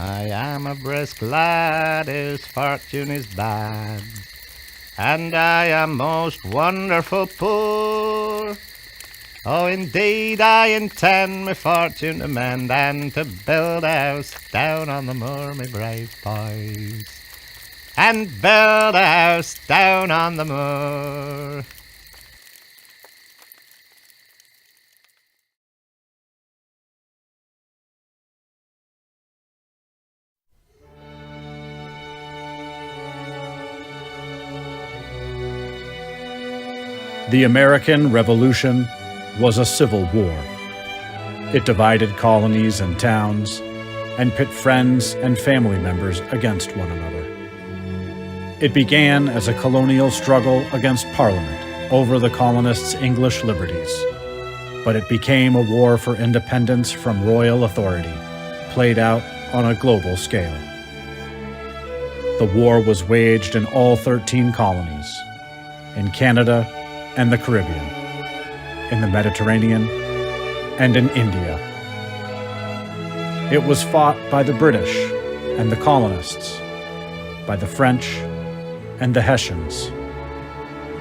I am a brisk lad whose fortune is bad, and I am most wonderful poor. Oh, indeed, I intend my fortune to mend, and to build a house down on the moor, my brave boys, and build a house down on the moor. The American Revolution was a civil war. It divided colonies and towns and pit friends and family members against one another. It began as a colonial struggle against Parliament over the colonists' English liberties, but it became a war for independence from royal authority, played out on a global scale. The war was waged in all 13 colonies, in Canada and the Caribbean, in the Mediterranean, and in India. It was fought by the British and the colonists, by the French and the Hessians,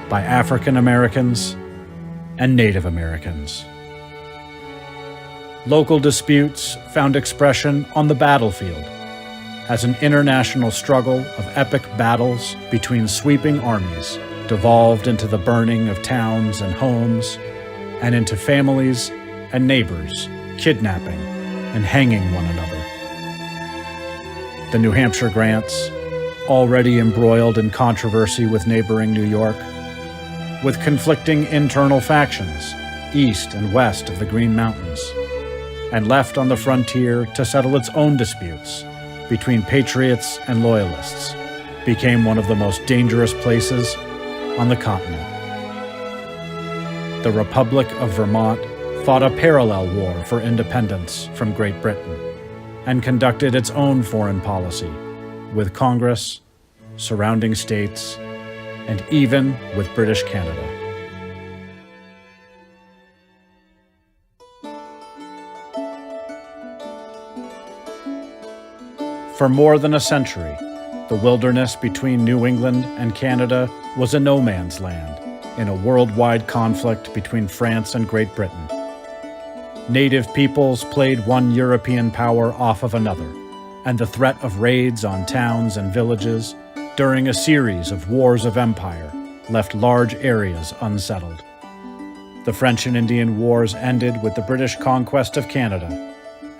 by African Americans and Native Americans. Local disputes found expression on the battlefield as an international struggle of epic battles between sweeping armies devolved into the burning of towns and homes, and into families and neighbors kidnapping and hanging one another. The New Hampshire grants, already embroiled in controversy with neighboring New York, with conflicting internal factions east and west of the Green Mountains, and left on the frontier to settle its own disputes between patriots and loyalists, became one of the most dangerous places on the continent. The Republic of Vermont fought a parallel war for independence from Great Britain and conducted its own foreign policy with Congress, surrounding states, and even with British Canada. For more than a century, the wilderness between New England and Canada was a no man's land in a worldwide conflict between France and Great Britain. Native peoples played one European power off of another, and the threat of raids on towns and villages during a series of wars of empire left large areas unsettled. The French and Indian Wars ended with the British conquest of Canada,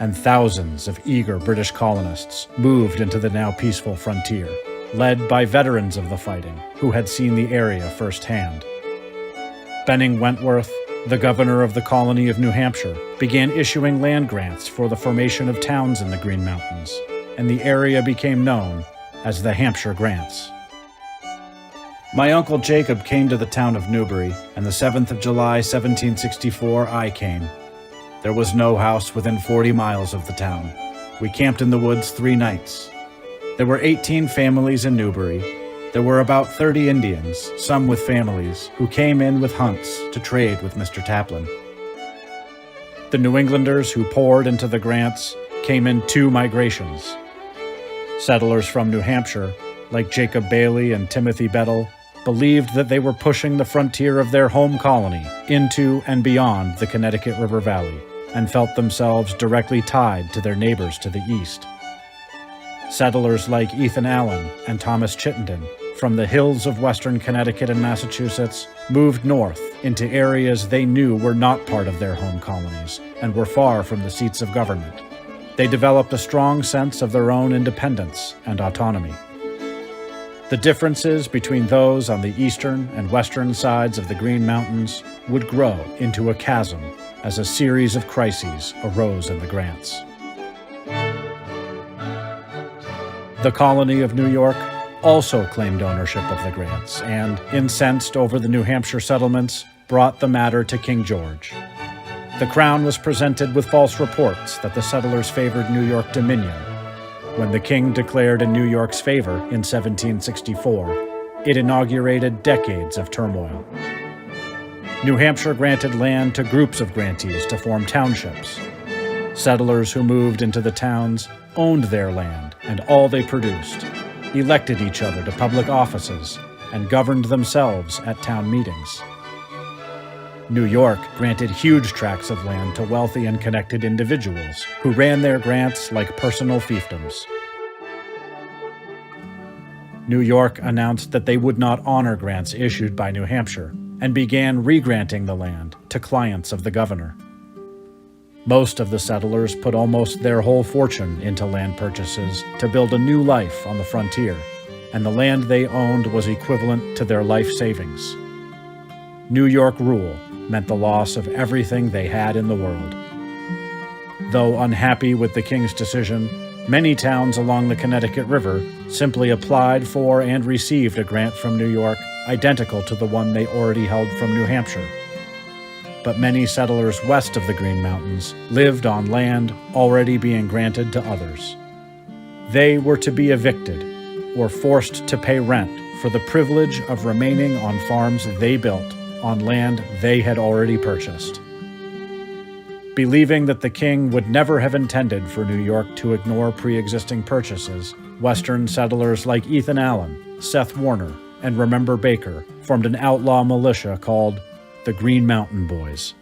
and thousands of eager British colonists moved into the now peaceful frontier, led by veterans of the fighting who had seen the area firsthand. Benning Wentworth, the governor of the colony of New Hampshire, began issuing land grants for the formation of towns in the Green Mountains, and the area became known as the Hampshire Grants. My uncle Jacob came to the town of Newbury, and the 7th of July, 1764, I came. There was no house within 40 miles of the town. We camped in the woods 3 nights. There were 18 families in Newbury. There were about 30 Indians, some with families, who came in with hunts to trade with Mr. Taplin. The New Englanders who poured into the grants came in 2 migrations. Settlers from New Hampshire, like Jacob Bailey and Timothy Bedell, believed that they were pushing the frontier of their home colony into and beyond the Connecticut River Valley, and felt themselves directly tied to their neighbors to the east. Settlers like Ethan Allen and Thomas Chittenden from the hills of western Connecticut and Massachusetts moved north into areas they knew were not part of their home colonies and were far from the seats of government. They developed a strong sense of their own independence and autonomy. The differences between those on the eastern and western sides of the Green Mountains would grow into a chasm as a series of crises arose in the grants. The colony of New York also claimed ownership of the grants and, incensed over the New Hampshire settlements, brought the matter to King George. The Crown was presented with false reports that the settlers favored New York dominion. When the king declared in New York's favor in 1764, it inaugurated decades of turmoil. New Hampshire granted land to groups of grantees to form townships. Settlers who moved into the towns owned their land and all they produced, elected each other to public offices, and governed themselves at town meetings. New York granted huge tracts of land to wealthy and connected individuals who ran their grants like personal fiefdoms. New York announced that they would not honor grants issued by New Hampshire and began re-granting the land to clients of the governor. Most of the settlers put almost their whole fortune into land purchases to build a new life on the frontier, and the land they owned was equivalent to their life savings. New York rule meant the loss of everything they had in the world. Though unhappy with the king's decision, many towns along the Connecticut River simply applied for and received a grant from New York identical to the one they already held from New Hampshire. But many settlers west of the Green Mountains lived on land already being granted to others. They were to be evicted or forced to pay rent for the privilege of remaining on farms they built on land they had already purchased. Believing that the king would never have intended for New York to ignore pre-existing purchases, Western settlers like Ethan Allen, Seth Warner, and Remember Baker formed an outlaw militia called the Green Mountain Boys.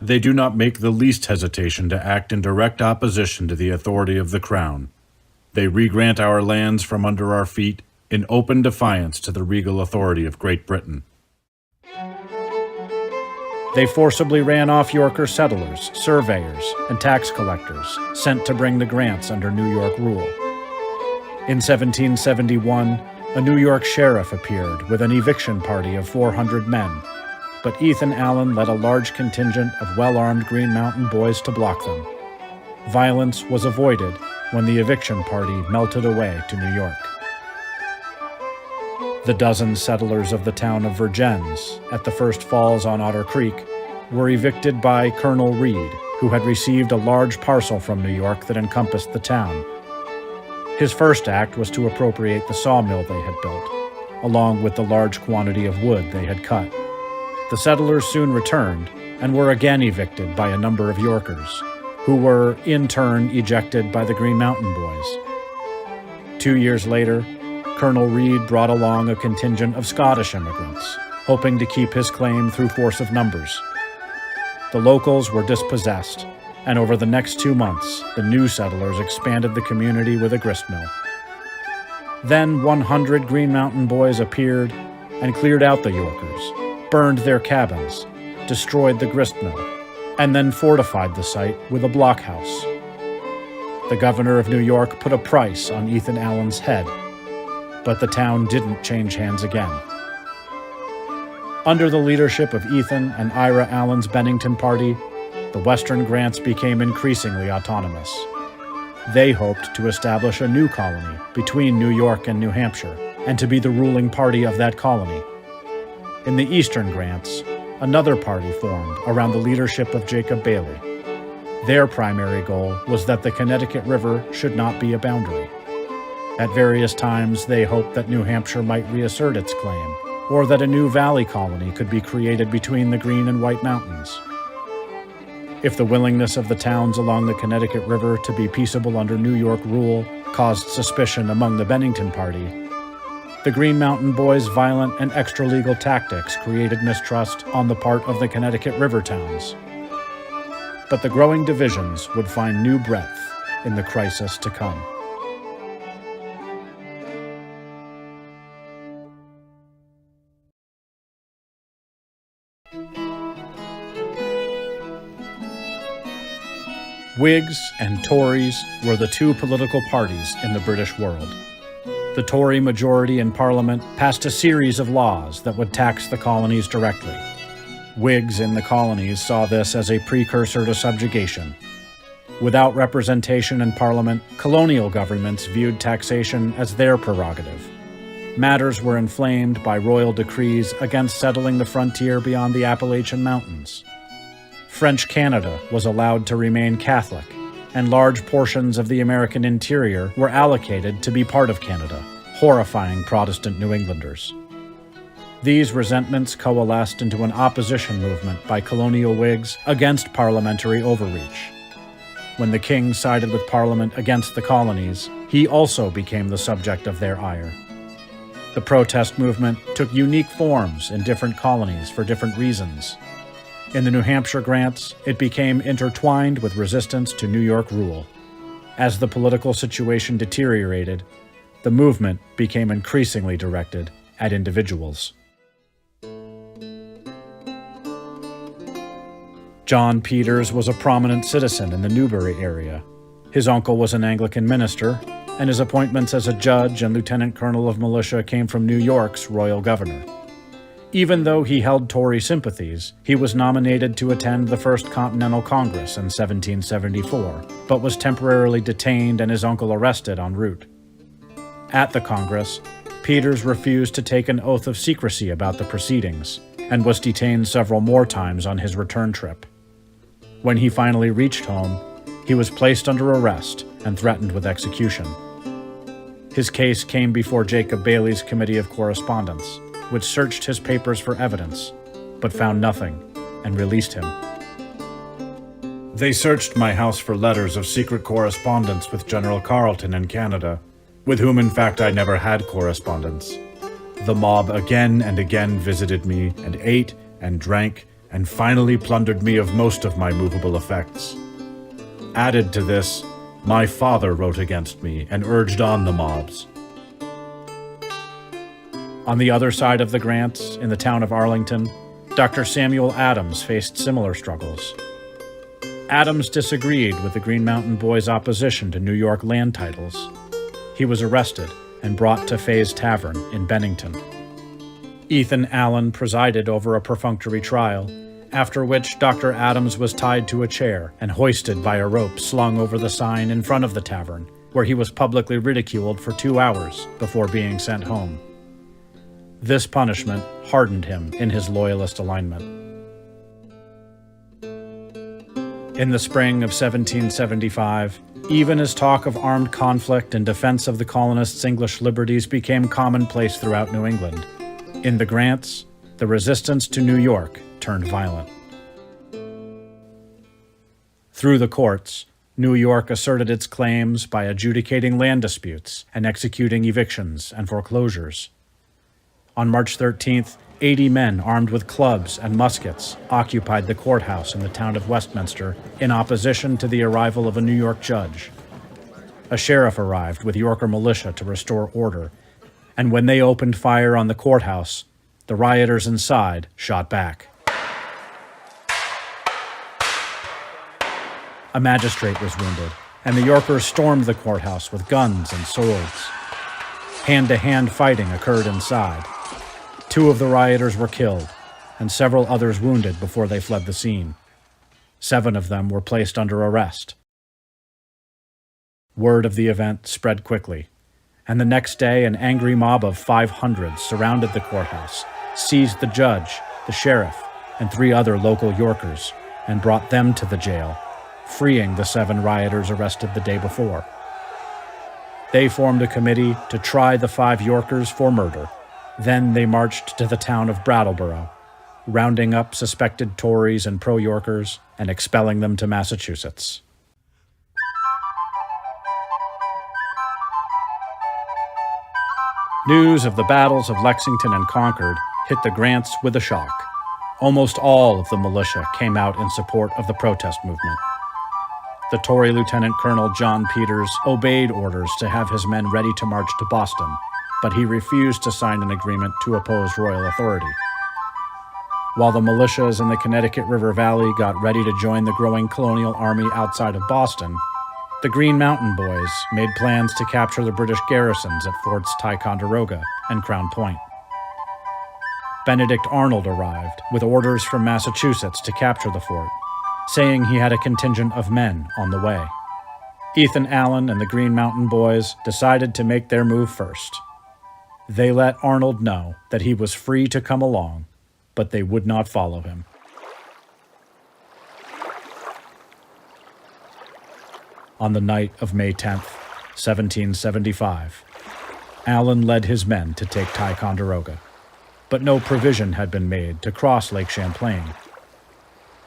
They do not make the least hesitation to act in direct opposition to the authority of the Crown. They re-grant our lands from under our feet in open defiance to the regal authority of Great Britain. They forcibly ran off Yorker settlers, surveyors, and tax collectors sent to bring the grants under New York rule. In 1771, a New York sheriff appeared with an eviction party of 400 men, but Ethan Allen led a large contingent of well-armed Green Mountain Boys to block them. Violence was avoided when the eviction party melted away to New York. The dozen settlers of the town of Vergennes, at the First Falls on Otter Creek, were evicted by Colonel Reed, who had received a large parcel from New York that encompassed the town. His first act was to appropriate the sawmill they had built, along with the large quantity of wood they had cut. The settlers soon returned and were again evicted by a number of Yorkers, who were in turn ejected by the Green Mountain Boys. 2 years later, Colonel Reed brought along a contingent of Scottish immigrants, hoping to keep his claim through force of numbers. The locals were dispossessed, and over the next 2 months, the new settlers expanded the community with a gristmill. Then 100 Green Mountain Boys appeared and cleared out the Yorkers, burned their cabins, destroyed the gristmill, and then fortified the site with a blockhouse. The governor of New York put a price on Ethan Allen's head, but the town didn't change hands again. Under the leadership of Ethan and Ira Allen's Bennington Party, the Western grants became increasingly autonomous. They hoped to establish a new colony between New York and New Hampshire, and to be the ruling party of that colony. In the Eastern grants, another party formed around the leadership of Jacob Bailey. Their primary goal was that the Connecticut River should not be a boundary. At various times, they hoped that New Hampshire might reassert its claim, or that a new valley colony could be created between the Green and White Mountains. If the willingness of the towns along the Connecticut River to be peaceable under New York rule caused suspicion among the Bennington Party, the Green Mountain Boys' violent and extra-legal tactics created mistrust on the part of the Connecticut River towns. But the growing divisions would find new breadth in the crisis to come. Whigs and Tories were the two political parties in the British world. The Tory majority in Parliament passed a series of laws that would tax the colonies directly. Whigs in the colonies saw this as a precursor to subjugation. Without representation in Parliament, colonial governments viewed taxation as their prerogative. Matters were inflamed by royal decrees against settling the frontier beyond the Appalachian Mountains. French Canada was allowed to remain Catholic, and large portions of the American interior were allocated to be part of Canada, horrifying Protestant New Englanders. These resentments coalesced into an opposition movement by colonial Whigs against parliamentary overreach. when the king sided with Parliament against the colonies, he also became the subject of their ire. The protest movement took unique forms in different colonies for different reasons. In the New Hampshire grants, it became intertwined with resistance to New York rule. As the political situation deteriorated, the movement became increasingly directed at individuals. John Peters was a prominent citizen in the Newbury area. His uncle was an Anglican minister, and his appointments as a judge and lieutenant colonel of militia came from New York's royal governor. Even though he held Tory sympathies, he was nominated to attend the First Continental Congress in 1774, but was temporarily detained and his uncle arrested en route. At the Congress, Peters refused to take an oath of secrecy about the proceedings, and was detained several more times on his return trip. When he finally reached home, he was placed under arrest and threatened with execution. His case came before Jacob Bailey's Committee of Correspondence, which searched his papers for evidence, but found nothing, and released him. They searched my house for letters of secret correspondence with General Carleton in Canada, with whom in fact I never had correspondence. The mob again and again visited me and ate and drank and finally plundered me of most of my movable effects. Added to this, my father wrote against me and urged on the mobs. On the other side of the grants, in the town of Arlington, Dr. Samuel Adams faced similar struggles. Adams disagreed with the Green Mountain Boys' opposition to New York land titles. He was arrested and brought to Fay's Tavern in Bennington. Ethan Allen presided over a perfunctory trial, after which Dr. Adams was tied to a chair and hoisted by a rope slung over the sign in front of the tavern, where he was publicly ridiculed for 2 hours before being sent home. This punishment hardened him in his loyalist alignment. In the spring of 1775, even as talk of armed conflict in defense of the colonists' English liberties became commonplace throughout New England, in the grants, the resistance to New York turned violent. Through the courts, New York asserted its claims by adjudicating land disputes and executing evictions and foreclosures. On March 13th, 80 men armed with clubs and muskets occupied the courthouse in the town of Westminster in opposition to the arrival of a New York judge. A sheriff arrived with Yorker militia to restore order, and when they opened fire on the courthouse, the rioters inside shot back. A magistrate was wounded, and the Yorkers stormed the courthouse with guns and swords. Hand-to-hand fighting occurred inside. 2 of the rioters were killed, and several others wounded before they fled the scene. 7 of them were placed under arrest. Word of the event spread quickly, and the next day an angry mob of 500 surrounded the courthouse, seized the judge, the sheriff, and 3 other local Yorkers, and brought them to the jail, freeing the 7 rioters arrested the day before. They formed a committee to try the 5 Yorkers for murder. Then they marched to the town of Brattleboro, rounding up suspected Tories and pro-Yorkers and expelling them to Massachusetts. News of the battles of Lexington and Concord hit the grants with a shock. Almost all of the militia came out in support of the protest movement. The Tory Lieutenant Colonel John Peters obeyed orders to have his men ready to march to Boston, but he refused to sign an agreement to oppose royal authority. While the militias in the Connecticut River Valley got ready to join the growing colonial army outside of Boston, the Green Mountain Boys made plans to capture the British garrisons at Forts Ticonderoga and Crown Point. Benedict Arnold arrived with orders from Massachusetts to capture the fort, saying he had a contingent of men on the way. Ethan Allen and the Green Mountain Boys decided to make their move first. They let Arnold know that he was free to come along, but they would not follow him. On the night of May 10th, 1775, Allen led his men to take Ticonderoga, but no provision had been made to cross Lake Champlain.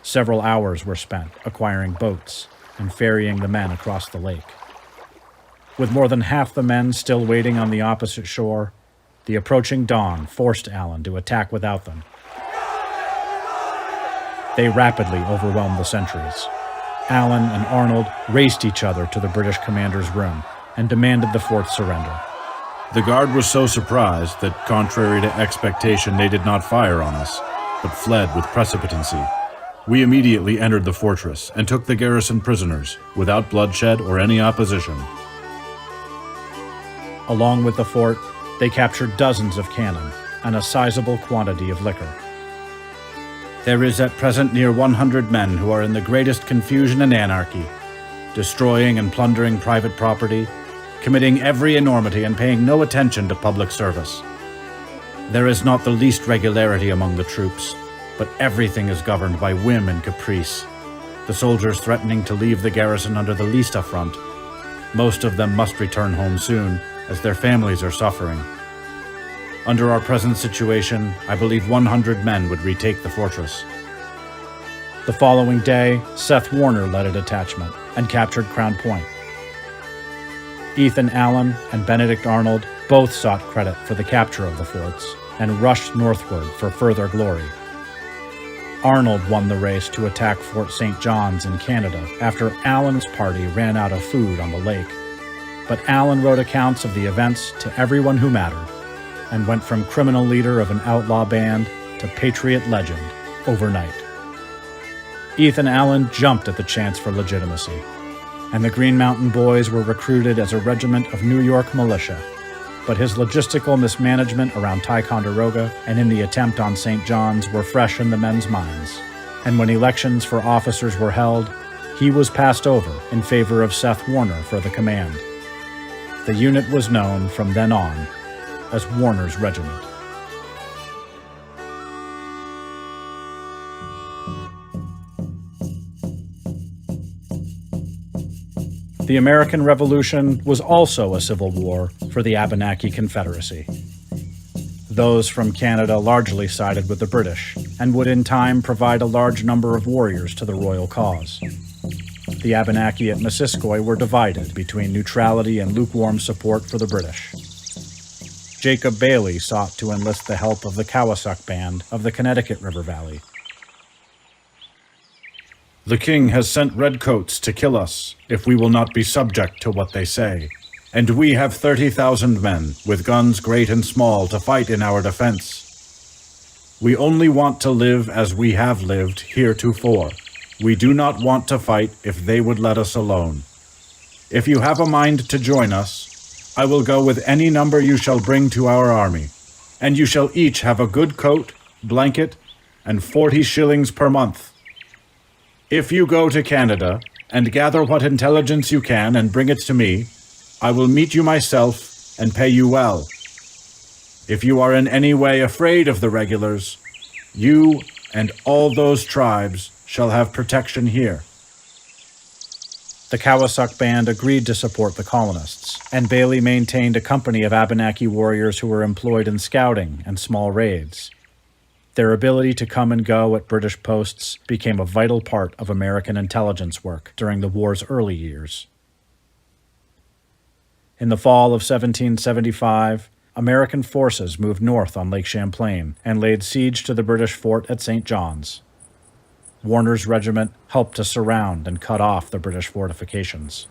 Several hours were spent acquiring boats, in ferrying the men across the lake. With more than half the men still waiting on the opposite shore, the approaching dawn forced Allen to attack without them. They rapidly overwhelmed the sentries. Allen and Arnold raced each other to the British commander's room and demanded the fort surrender. The guard was so surprised that, contrary to expectation, they did not fire on us, but fled with precipitancy. We immediately entered the fortress and took the garrison prisoners, without bloodshed or any opposition. Along with the fort, they captured dozens of cannon and a sizable quantity of liquor. There is at present near 100 men who are in the greatest confusion and anarchy, destroying and plundering private property, committing every enormity and paying no attention to public service. There is not the least regularity among the troops, but everything is governed by whim and caprice, the soldiers threatening to leave the garrison under the least affront. Most of them must return home soon, as their families are suffering. Under our present situation, I believe 100 men would retake the fortress. The following day, Seth Warner led a detachment and captured Crown Point. Ethan Allen and Benedict Arnold both sought credit for the capture of the forts and rushed northward for further glory. Arnold won the race to attack Fort St. John's in Canada after Allen's party ran out of food on the lake. But Allen wrote accounts of the events to everyone who mattered and went from criminal leader of an outlaw band to patriot legend overnight. Ethan Allen jumped at the chance for legitimacy, and the Green Mountain Boys were recruited as a regiment of New York militia. But his logistical mismanagement around Ticonderoga and in the attempt on St. John's were fresh in the men's minds. And when elections for officers were held, he was passed over in favor of Seth Warner for the command. The unit was known from then on as Warner's Regiment. The American Revolution was also a civil war for the Abenaki Confederacy. Those from Canada largely sided with the British and would in time provide a large number of warriors to the royal cause. The Abenaki at Missisquoi were divided between neutrality and lukewarm support for the British. Jacob Bailey sought to enlist the help of the Kawasuk Band of the Connecticut River Valley. The king has sent redcoats to kill us if we will not be subject to what they say. And we have 30,000 men, with guns great and small, to fight in our defense. We only want to live as we have lived heretofore. We do not want to fight if they would let us alone. If you have a mind to join us, I will go with any number you shall bring to our army, and you shall each have a good coat, blanket, and 40 shillings per month. If you go to Canada and gather what intelligence you can and bring it to me, I will meet you myself and pay you well. If you are in any way afraid of the regulars, you and all those tribes shall have protection here. The Kawasuk Band agreed to support the colonists, and Bailey maintained a company of Abenaki warriors who were employed in scouting and small raids. Their ability to come and go at British posts became a vital part of American intelligence work during the war's early years. In the fall of 1775, American forces moved north on Lake Champlain and laid siege to the British fort at St. John's. Warner's regiment helped to surround and cut off the British fortifications.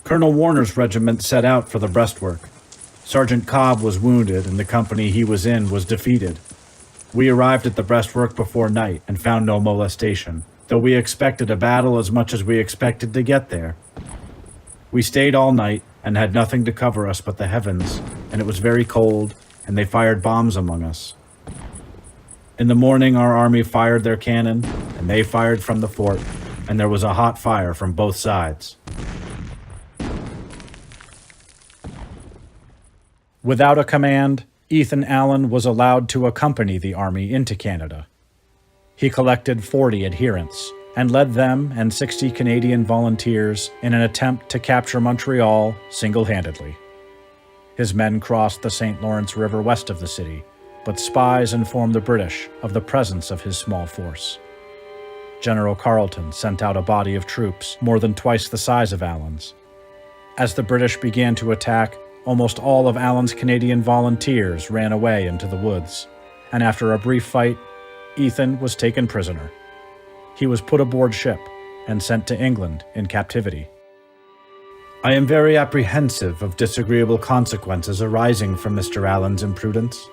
Colonel Warner's regiment set out for the breastwork. Sergeant Cobb was wounded and the company he was in was defeated. We arrived at the breastwork before night and found no molestation, though we expected a battle as much as we expected to get there. We stayed all night and had nothing to cover us but the heavens, and it was very cold, and they fired bombs among us. In the morning, our army fired their cannon, and they fired from the fort, and there was a hot fire from both sides. Without a command, Ethan Allen was allowed to accompany the army into Canada. He collected 40 adherents and led them and 60 Canadian volunteers in an attempt to capture Montreal single-handedly. His men crossed the St. Lawrence River west of the city, but spies informed the British of the presence of his small force. General Carleton sent out a body of troops more than twice the size of Allen's. As the British began to attack, almost all of Allen's Canadian volunteers ran away into the woods, and after a brief fight, Ethan was taken prisoner. He was put aboard ship and sent to England in captivity. I am very apprehensive of disagreeable consequences arising from Mr. Allen's imprudence.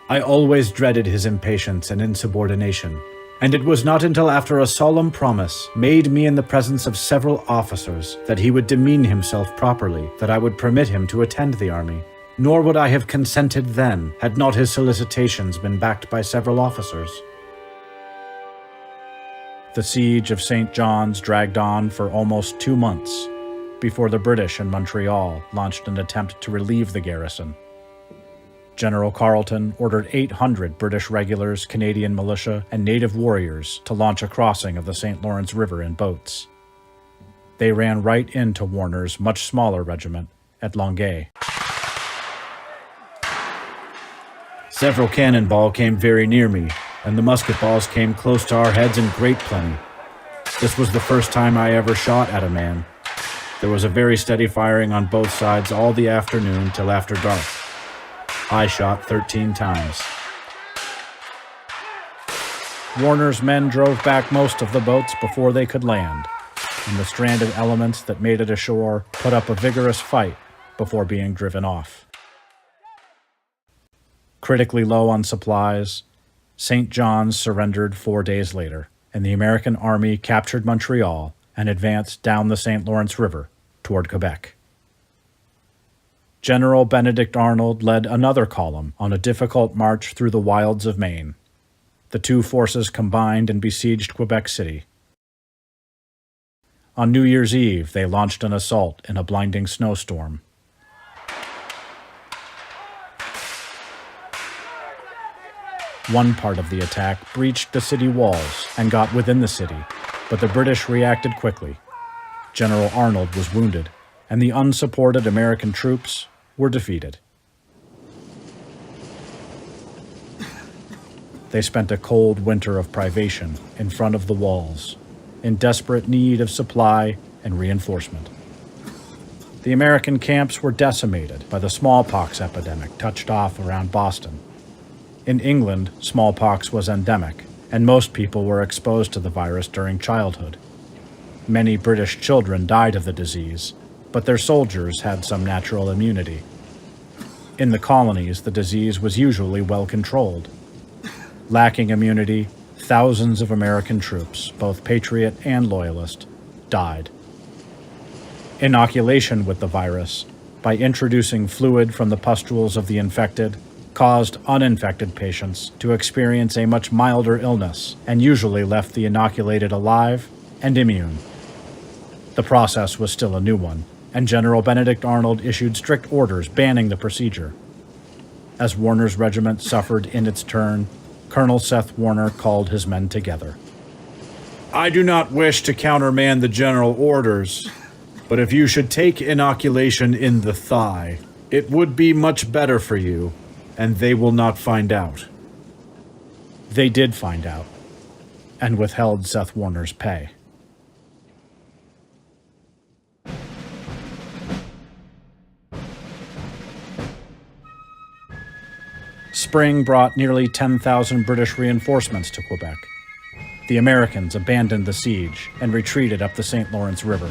I always dreaded his impatience and insubordination, and it was not until after a solemn promise made me in the presence of several officers that he would demean himself properly that I would permit him to attend the army, nor would I have consented then had not his solicitations been backed by several officers. The siege of St. John's dragged on for almost 2 months before the British in Montreal launched an attempt to relieve the garrison. General Carleton ordered 800 British regulars, Canadian militia, and native warriors to launch a crossing of the St. Lawrence River in boats. They ran right into Warner's much smaller regiment at Longueuil. Several cannonball came very near me, and the musket balls came close to our heads in great plenty. This was the first time I ever shot at a man. There was a very steady firing on both sides all the afternoon till after dark. I shot 13 times. Warner's men drove back most of the boats before they could land, and the stranded elements that made it ashore put up a vigorous fight before being driven off. Critically low on supplies, St. John's surrendered 4 days later, and the American army captured Montreal and advanced down the St. Lawrence River toward Quebec. General Benedict Arnold led another column on a difficult march through the wilds of Maine. The two forces combined and besieged Quebec City. On New Year's Eve, they launched an assault in a blinding snowstorm. One part of the attack breached the city walls and got within the city, but the British reacted quickly. General Arnold was wounded, and the unsupported American troops were defeated. They spent a cold winter of privation in front of the walls, in desperate need of supply and reinforcement. The American camps were decimated by the smallpox epidemic touched off around Boston. In England, smallpox was endemic, and most people were exposed to the virus during childhood. Many British children died of the disease, but their soldiers had some natural immunity. In the colonies, the disease was usually well controlled. Lacking immunity, thousands of American troops, both patriot and loyalist, died. Inoculation with the virus, by introducing fluid from the pustules of the infected, caused uninfected patients to experience a much milder illness and usually left the inoculated alive and immune. The process was still a new one, and General Benedict Arnold issued strict orders banning the procedure. As Warner's regiment suffered in its turn, Colonel Seth Warner called his men together. I do not wish to countermand the general orders, but if you should take inoculation in the thigh, it would be much better for you, and they will not find out. They did find out, and withheld Seth Warner's pay. Spring brought nearly 10,000 British reinforcements to Quebec. The Americans abandoned the siege and retreated up the St. Lawrence River.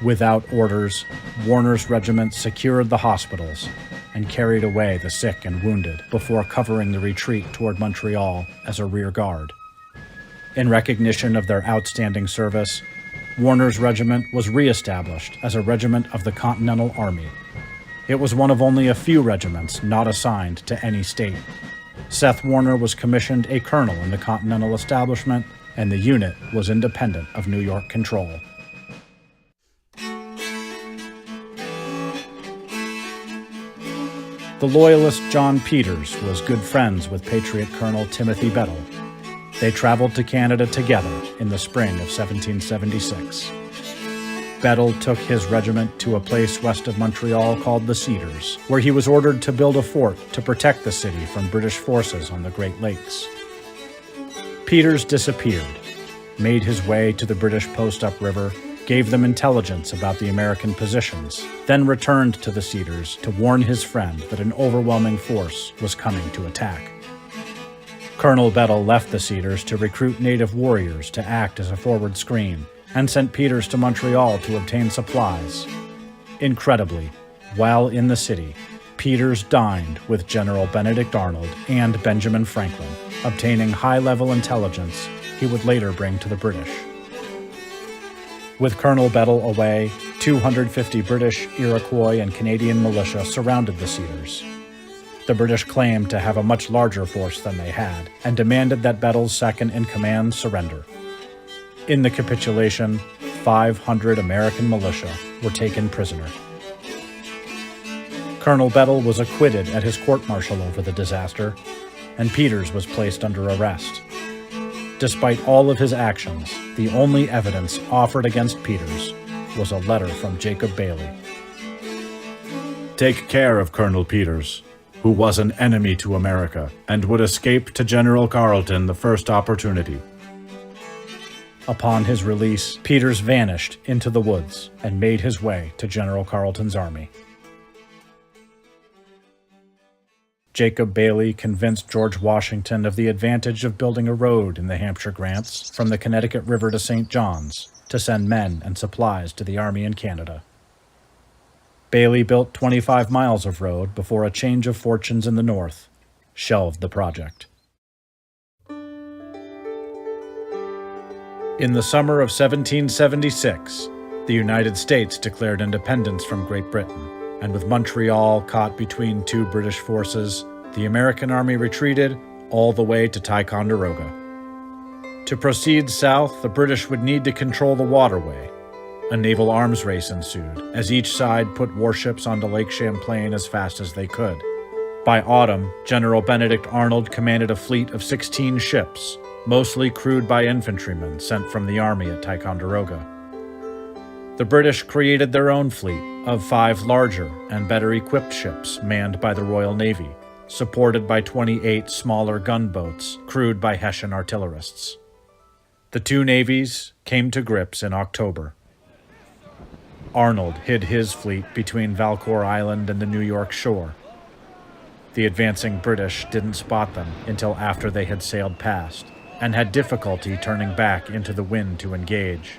Without orders, Warner's regiment secured the hospitals and carried away the sick and wounded before covering the retreat toward Montreal as a rear guard. In recognition of their outstanding service, Warner's regiment was re-established as a regiment of the Continental Army. It was one of only a few regiments not assigned to any state. Seth Warner was commissioned a colonel in the Continental establishment, and the unit was independent of New York control. The loyalist John Peters was good friends with Patriot Colonel Timothy Bettle. They traveled to Canada together in the spring of 1776. Bettle took his regiment to a place west of Montreal called the Cedars, where he was ordered to build a fort to protect the city from British forces on the Great Lakes. Peters disappeared, made his way to the British post upriver, gave them intelligence about the American positions, then returned to the Cedars to warn his friend that an overwhelming force was coming to attack. Colonel Bettel left the Cedars to recruit native warriors to act as a forward screen, and sent Peters to Montreal to obtain supplies. Incredibly, while in the city, Peters dined with General Benedict Arnold and Benjamin Franklin, obtaining high-level intelligence he would later bring to the British. With Colonel Bettel away, 250 British, Iroquois, and Canadian militia surrounded the Cedars. The British claimed to have a much larger force than they had, and demanded that Bettel's second-in-command surrender. In the capitulation, 500 American militia were taken prisoner. Colonel Bettel was acquitted at his court-martial over the disaster, and Peters was placed under arrest. Despite all of his actions, the only evidence offered against Peters was a letter from Jacob Bailey. Take care of Colonel Peters, who was an enemy to America and would escape to General Carleton the first opportunity. Upon his release, Peters vanished into the woods and made his way to General Carleton's army. Jacob Bailey convinced George Washington of the advantage of building a road in the Hampshire grants from the Connecticut River to St. John's to send men and supplies to the army in Canada. Bailey built 25 miles of road before a change of fortunes in the north shelved the project. In the summer of 1776, the United States declared independence from Great Britain, and with Montreal caught between two British forces, the American army retreated all the way to Ticonderoga. To proceed south, the British would need to control the waterway. A naval arms race ensued, as each side put warships onto Lake Champlain as fast as they could. By autumn, General Benedict Arnold commanded a fleet of 16 ships, mostly crewed by infantrymen sent from the army at Ticonderoga. The British created their own fleet of 5 larger and better equipped ships manned by the Royal Navy, supported by 28 smaller gunboats crewed by Hessian artillerists. The two navies came to grips in October. Arnold hid his fleet between Valcour Island and the New York shore. The advancing British didn't spot them until after they had sailed past, and had difficulty turning back into the wind to engage.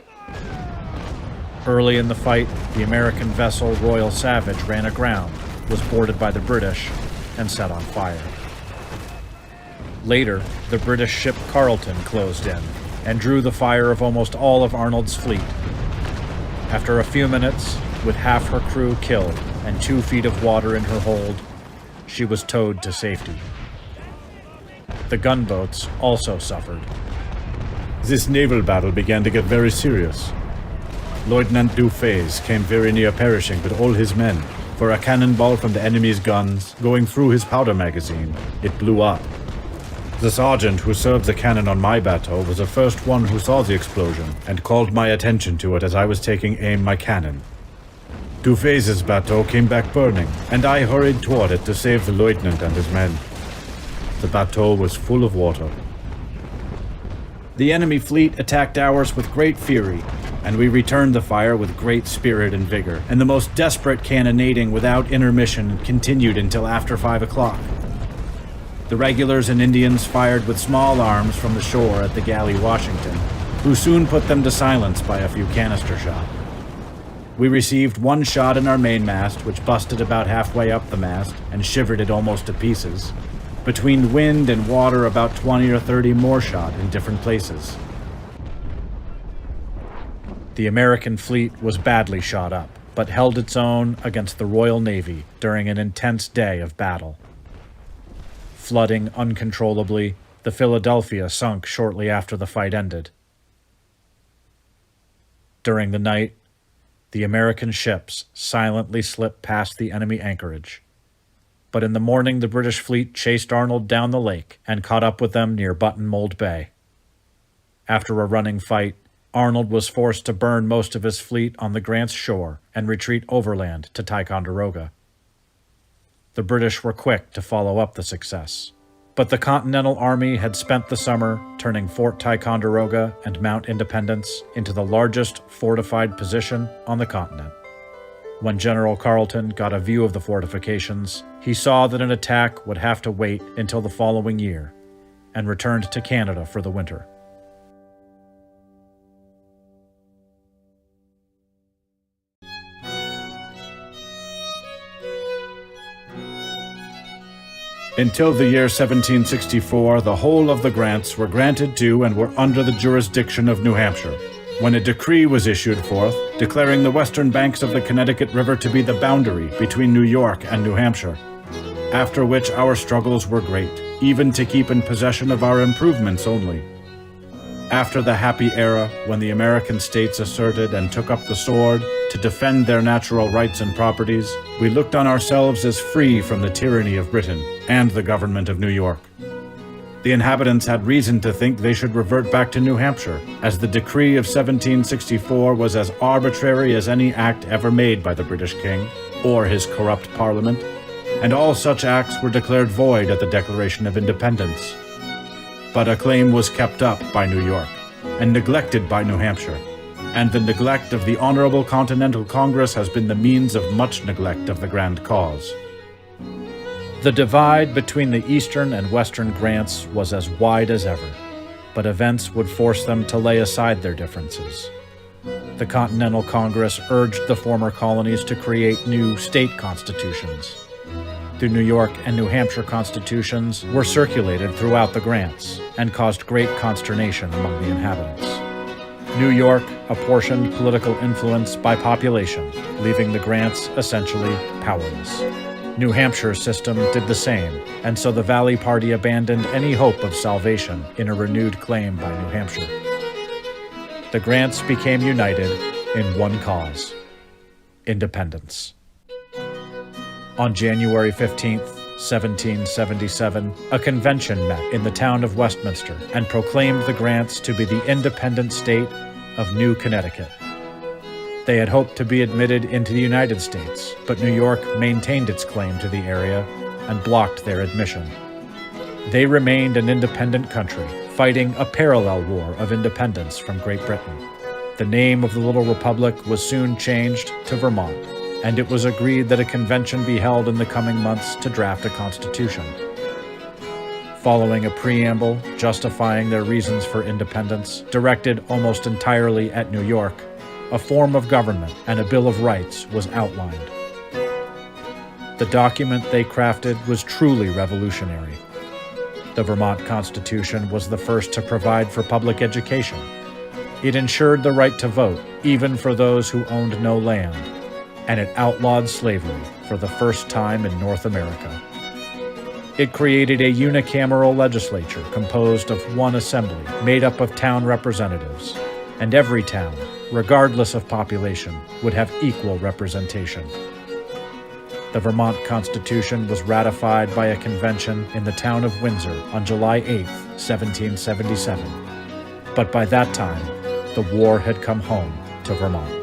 Early in the fight, the American vessel Royal Savage ran aground, was boarded by the British, and set on fire. Later, the British ship Carleton closed in, and drew the fire of almost all of Arnold's fleet. After a few minutes, with half her crew killed and 2 feet of water in her hold, she was towed to safety. The gunboats also suffered. This naval battle began to get very serious. Lieutenant Dufay's came very near perishing with all his men, for a cannonball from the enemy's guns, going through his powder magazine, it blew up. The sergeant who served the cannon on my bateau was the first one who saw the explosion and called my attention to it as I was taking aim my cannon. Dufay's bateau came back burning, and I hurried toward it to save the lieutenant and his men. The bateau was full of water. The enemy fleet attacked ours with great fury, and we returned the fire with great spirit and vigor, and the most desperate cannonading without intermission continued until after 5 o'clock. The regulars and Indians fired with small arms from the shore at the galley Washington, who soon put them to silence by a few canister shot. We received 1 shot in our mainmast, which busted about halfway up the mast and shivered it almost to pieces. Between wind and water, about 20 or 30 more shot in different places. The American fleet was badly shot up, but held its own against the Royal Navy during an intense day of battle. Flooding uncontrollably, the Philadelphia sunk shortly after the fight ended. During the night, the American ships silently slipped past the enemy anchorage. But in the morning, the British fleet chased Arnold down the lake and caught up with them near Button Mold Bay. After a running fight, Arnold was forced to burn most of his fleet on the Grant's shore and retreat overland to Ticonderoga. The British were quick to follow up the success, But the Continental Army had spent the summer turning Fort Ticonderoga and Mount Independence into the largest fortified position on the continent. When General Carleton got a view of the fortifications, he saw that an attack would have to wait until the following year, and returned to Canada for the winter. Until the year 1764, the whole of the grants were granted to and were under the jurisdiction of New Hampshire, when a decree was issued forth declaring the western banks of the Connecticut River to be the boundary between New York and New Hampshire, after which our struggles were great, even to keep in possession of our improvements only. After the happy era when the American states asserted and took up the sword to defend their natural rights and properties, we looked on ourselves as free from the tyranny of Britain and the government of New York. The inhabitants had reason to think they should revert back to New Hampshire, as the decree of 1764 was as arbitrary as any act ever made by the British King or his corrupt Parliament, and all such acts were declared void at the Declaration of Independence. But a claim was kept up by New York and neglected by New Hampshire, and the neglect of the Honorable Continental Congress has been the means of much neglect of the grand cause. The divide between the eastern and western grants was as wide as ever, but events would force them to lay aside their differences. The Continental Congress urged the former colonies to create new state constitutions. The New York and New Hampshire constitutions were circulated throughout the grants and caused great consternation among the inhabitants. New York apportioned political influence by population, leaving the grants essentially powerless. New Hampshire's system did the same, and so the Valley Party abandoned any hope of salvation in a renewed claim by New Hampshire. The grants became united in one cause: independence. On January 15, 1777, a convention met in the town of Westminster and proclaimed the grants to be the independent state of New Connecticut. They had hoped to be admitted into the United States, but New York maintained its claim to the area and blocked their admission. They remained an independent country, fighting a parallel war of independence from Great Britain. The name of the little republic was soon changed to Vermont, and it was agreed that a convention be held in the coming months to draft a constitution. Following a preamble justifying their reasons for independence, directed almost entirely at New York, a form of government and a Bill of Rights was outlined. The document they crafted was truly revolutionary. The Vermont Constitution was the first to provide for public education. It ensured the right to vote, even for those who owned no land, and it outlawed slavery for the first time in North America. It created a unicameral legislature composed of one assembly made up of town representatives, and every town, regardless of population, would have equal representation. The Vermont Constitution was ratified by a convention in the town of Windsor on July 8, 1777. But by that time, the war had come home to Vermont.